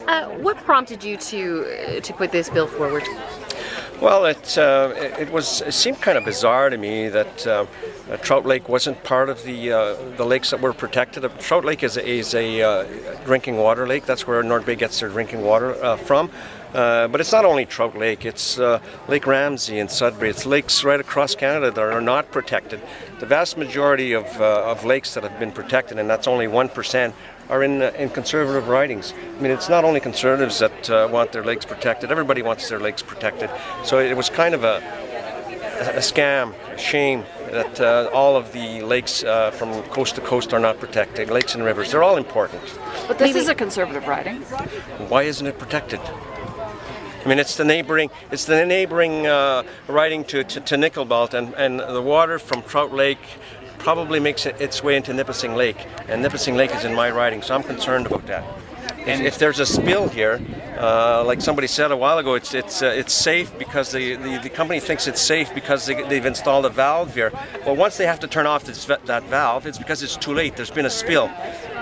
What prompted you to put this bill forward? Well, it seemed kind of bizarre to me that Trout Lake wasn't part of the lakes that were protected. Trout Lake is a drinking water lake. That's where North Bay gets their drinking water from. But it's not only Trout Lake, it's Lake Ramsey and Sudbury. It's lakes right across Canada that are not protected. The vast majority of lakes that have been protected, and that's only 1%, are in conservative ridings. I mean, it's not only conservatives that want their lakes protected, everybody wants their lakes protected. So it was kind of a scam, a shame that all of the lakes from coast to coast are not protected. Lakes and rivers, they're all important. But this is a conservative riding. Why isn't it protected? I mean, it's the neighboring riding to Nickel Belt, and the water from Trout Lake probably makes its way into Nipissing Lake, and Nipissing Lake is in my riding, so I'm concerned about that. If there's a spill here, like somebody said a while ago, it's safe because the company thinks it's safe because they've installed a valve here. Well, once they have to turn off that valve, it's because it's too late. There's been a spill,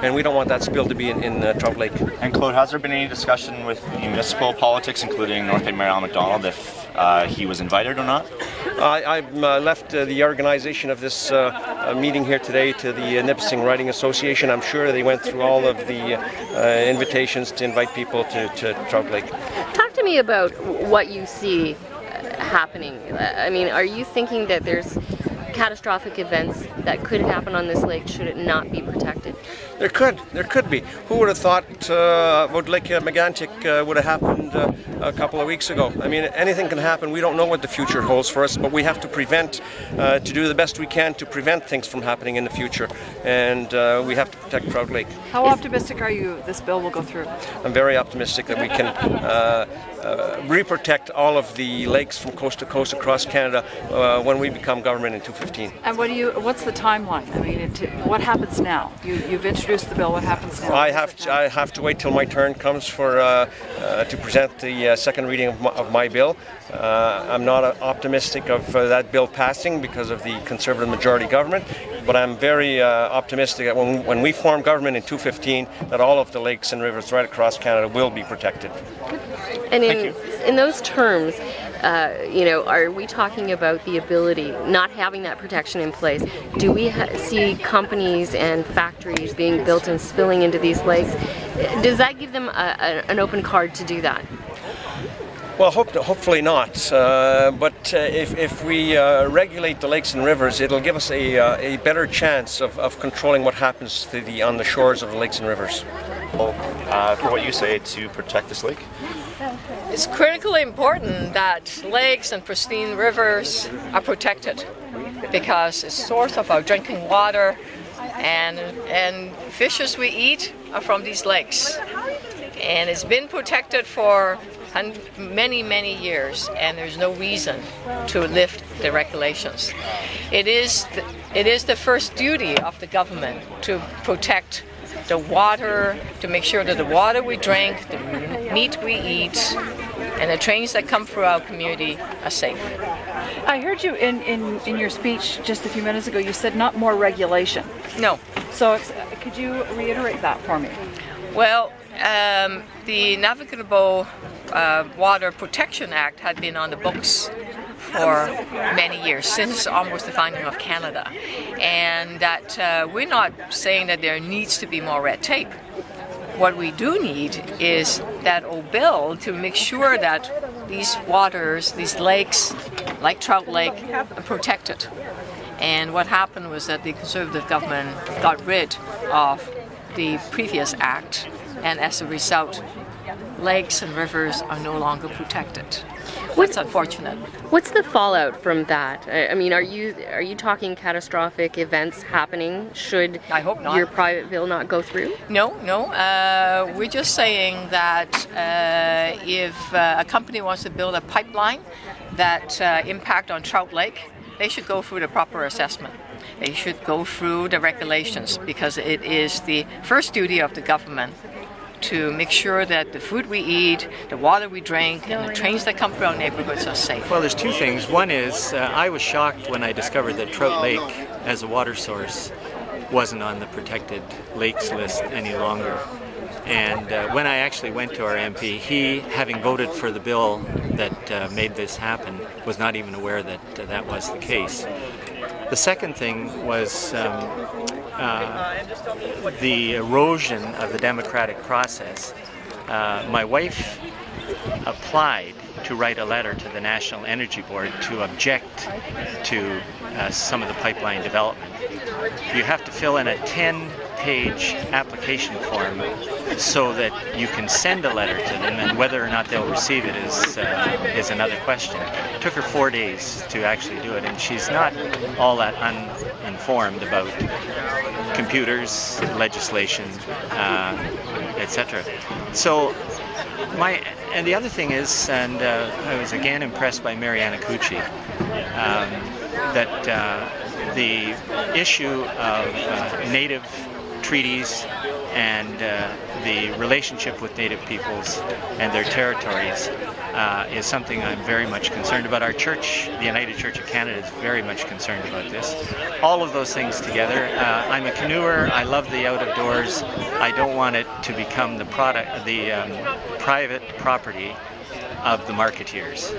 and we don't want that spill to be in Trout Lake. And Claude, has there been any discussion with municipal politics, including North Bay Mayor Al MacDonald, if he was invited or not? I left the organization of this meeting here today to the Nipissing Riding Association. I'm sure they went through all of the invitations to invite people to Trout Lake. Talk to me about what you see happening. I mean, are you thinking that there's catastrophic events that could happen on this lake should it not be protected? There could be. Who would have thought about Lake Megantic would have happened a couple of weeks ago? I mean, anything can happen. We don't know what the future holds for us, but we have to to do the best we can to prevent things from happening in the future, and we have to protect Trout Lake. How optimistic are you this bill will go through? I'm very optimistic that we can re-protect all of the lakes from coast to coast across Canada when we become government in 2015. And what's the timeline? I mean, what happens now? You've introduced the bill. What happens now? I have to wait till my turn comes to present the second reading of my bill. I'm not optimistic of that bill passing because of the Conservative majority government, but I'm very optimistic that when we form government in 2015, that all of the lakes and rivers right across Canada will be protected. And in those terms, are we talking about the ability, not having that protection in place? Do we see companies and factories being built and spilling into these lakes? Does that give them an open card to do that? Well, hopefully not. But if we regulate the lakes and rivers, it'll give us a better chance of controlling what happens on the shores of the lakes and rivers. For what you say to protect this lake? It's critically important that lakes and pristine rivers are protected because it's a source of our drinking water, and fishes we eat are from these lakes. And it's been protected for many years, and there's no reason to lift the regulations. It is the first duty of the government to protect the water, to make sure that the water we drink, the meat we eat, and the trains that come through our community are safe. I heard you in your speech just a few minutes ago, you said not more regulation. No. So could you reiterate that for me? Well, the Navigable Water Protection Act had been on the books for many years, since almost the founding of Canada, and that we're not saying that there needs to be more red tape. What we do need is that old bill to make sure that these waters, these lakes, like Trout Lake, are protected. And what happened was that the Conservative government got rid of the previous act, and as a result, lakes and rivers are no longer protected. What's unfortunate. What's the fallout from that? I mean, are you talking catastrophic events happening should I hope not. Your private bill not go through? No. We're just saying that if a company wants to build a pipeline that impact on Trout Lake, they should go through the proper assessment. They should go through the regulations because it is the first duty of the government to make sure that the food we eat, the water we drink, and the trains that come through our neighborhoods are safe. Well, there's two things. One is I was shocked when I discovered that Trout Lake as a water source wasn't on the protected lakes list any longer. And when I actually went to our MP, he, having voted for the bill that made this happen, was not even aware that that was the case. The second thing was the erosion of the democratic process. My wife applied to write a letter to the National Energy Board to object to some of the pipeline development. You have to fill in a 10-page application form so that you can send a letter to them, and whether or not they'll receive it is another question. It took her 4 days to actually do it, and she's not all that uninformed about computers, legislation, etc. So and the other thing is, and I was again impressed by Mariana Cucci, that the issue of native treaties and the relationship with native peoples and their territories is something I'm very much concerned about. Our church, the United Church of Canada, is very much concerned about this. All of those things together. I'm a canoeer. I love the out of doors. I don't want it to become the private property of the marketeers.